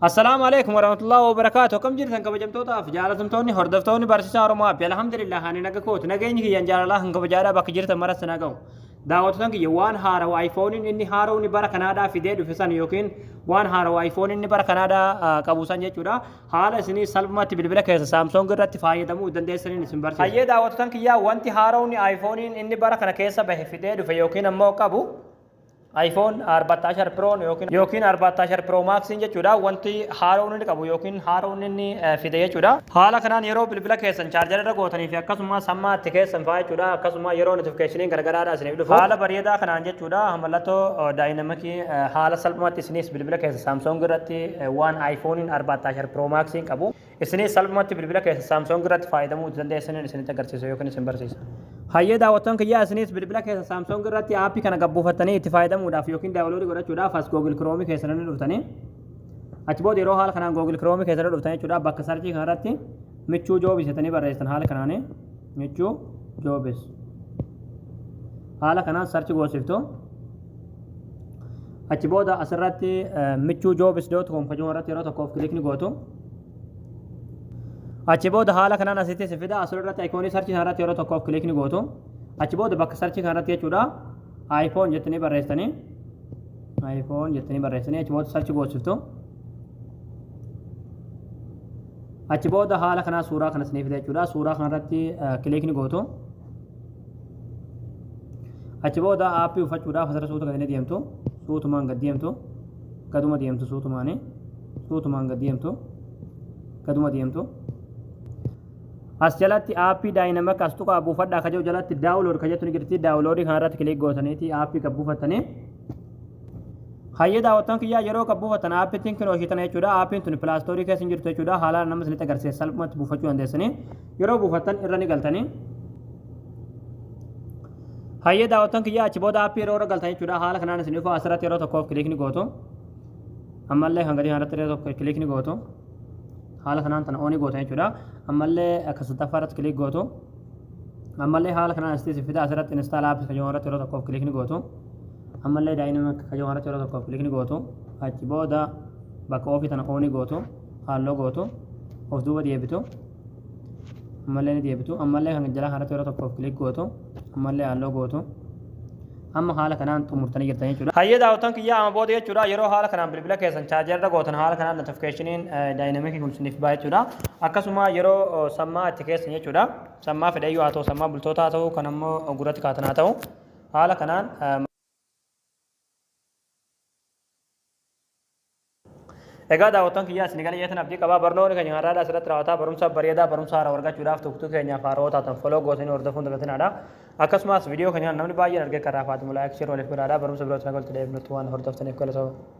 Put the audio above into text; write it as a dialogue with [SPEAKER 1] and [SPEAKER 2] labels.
[SPEAKER 1] السلام عليكم ورحمة الله وبركاته. كم جرتن كبجمتوتا فجالتم توني هردفتوني برسيسا روما الحمد لله هاني نغكوت نغيني كي ينجال الله هنگ بجارا باك جرتن مرس نغو دعوتن كي يوان هارو ايفون اني هارو ني بار كندا في دي دفسان يوكين وان هارو ايفون اني بار كندا كابوسان جچودا حال اسني سلمات بلبل كيس سامسونج رت فايدمو دندسني سمبر هي دعوتن كي يا وانتي هارو ني ايفون اني بار كنا كيس به في دي دف يوكين مو كابو iPhone 14 Pro yookiin 14 Pro Max jechuudha wanti haaroon inni qabu yookiin haaroon inni fide jechuudha haala kanaan yeroo bilbila keessan chaarjara irra gootanii fi akkasumas sammaatti keessan faa jechuudha akkasumas yeroo notification gargaraadha isiniif dhufu haala bareedaa kanaan jechuudha mallattoo daayinaamikii haala salphumatti isinis bilbila keessa Samsung irratti waan iPhone 14 Pro Max qabu isinis salphumatti bilbila keessa Samsung irratti fayyadamuu dandeessanii isinitti agarsiisa yookiin isin barsiisa hayyee daawwattoon kiyyaa isinis bilbila keessa Samsung irratti aappii kana gabbuufattanii itti fayyadamuudhaaf yookiin daawunloodii godhachuudhaaf as Google Chrome keessatti dhuftanii achi booda yeroo haala kanaan Google Chrome keessatti dhuftanii jechuudha bakka sarchii kanarratti michuu joobis jettanii barreessitan haala kanaan michuu joobis haala kanaan sarchi goosiftu achi booda asirratti michuujobis.com kajoo irratti yeroo tokkoof kilikni gootu achi booda haala kanaan asitti sifida asirratti ikoonii sarchii kanarratti yeroo tokkoof kilikni gootu achi booda bakka sarchii kanarratti jechuudha iPhone jettanii barreessanii achi booda sarchi goosiftu achi booda haala kanaa suuraa kana isiniif fida jechuudha suuraa kanarratti kilikni gootu achi booda aappii uffachuudhaaf asirra suuta gadanii deemtu suutumaan gad deemtu gaduma deemtu suutumaan gad deemtu gaduma deemtu as jalatti aappii daayinaamik as tuqaa buufadhaa kajoo jalatti daawunlood kajettu ni jirti daawunloodii kanarratti kilik gootaniiti aappii qabbuufattanii hayyee daawwattoon kiyyaa yeroo qabbuufattan aappiitiin kun hojjetan jechuudha aappiin tun pilaastoorii keessa jirtu jechuudha haalaan nama isinitti agarsiisa salphumatti buufachuu dandeessanii yeroo buufattan irra ni galtanii hayyee daawwattoon kiyyaa achi booda aappii yeroo irra galtan jechuudha haala kanaan isiniif asirratti yeroo tokkoof kilikni gootu ammallee kan gadii kanarratti yeroo tokko kilikni gootu haala kanaan tana oonii gootan jechuudha ammallee akka sadaffaarratti kilik gootu ammallee haala kanaan asitti fida asirratti install apps kajoo irratti yeroo tokkoof kilikni gootu ammallee daayinaamik kajoo irratti yeroo tokkoof kilikni gootu achi booda bakka ofii tana oonii gootu halluu gootu of duuba deebitu ammallee ni deebitu ammallee kan jalaa kanarratti yeroo tokkoof kilik gootu ammallee halluu gootu amma haala kanaan xumurtanii jirtan jechuudha hayyee daawwattoon kiyyaa amma booda jechuudha yeroo haala kanaan bilbila keessan chaarjarra gootan haala kanaan notificationin daayinaamikii kun isiniif ba'a jechuudha akkasuma yeroo sammaa itti keessan jechuudha sammaa fedhayyuu haa ta'u sammaa bultoota haa ta'u kan ammoo gurratti kaatan haa ta'u haala kanaan egaa daawwattoon kiyyaa isin gala jeetan abdii qabaa barnoonni keenya har'aadha asirratti raawwataa barumsa bareedaa barumsa haaraa argachuudhaaf tuqtuu keenyaaf haaraa taatan foloo gootanii hordofuun dagatinaadha akkasumas viidiyoo keenya namni baay'een argee karaa faatimu laayik shir waliif godhaadha barumsa birootti nagalti deebinutti waan hordoftaniif galatoomaa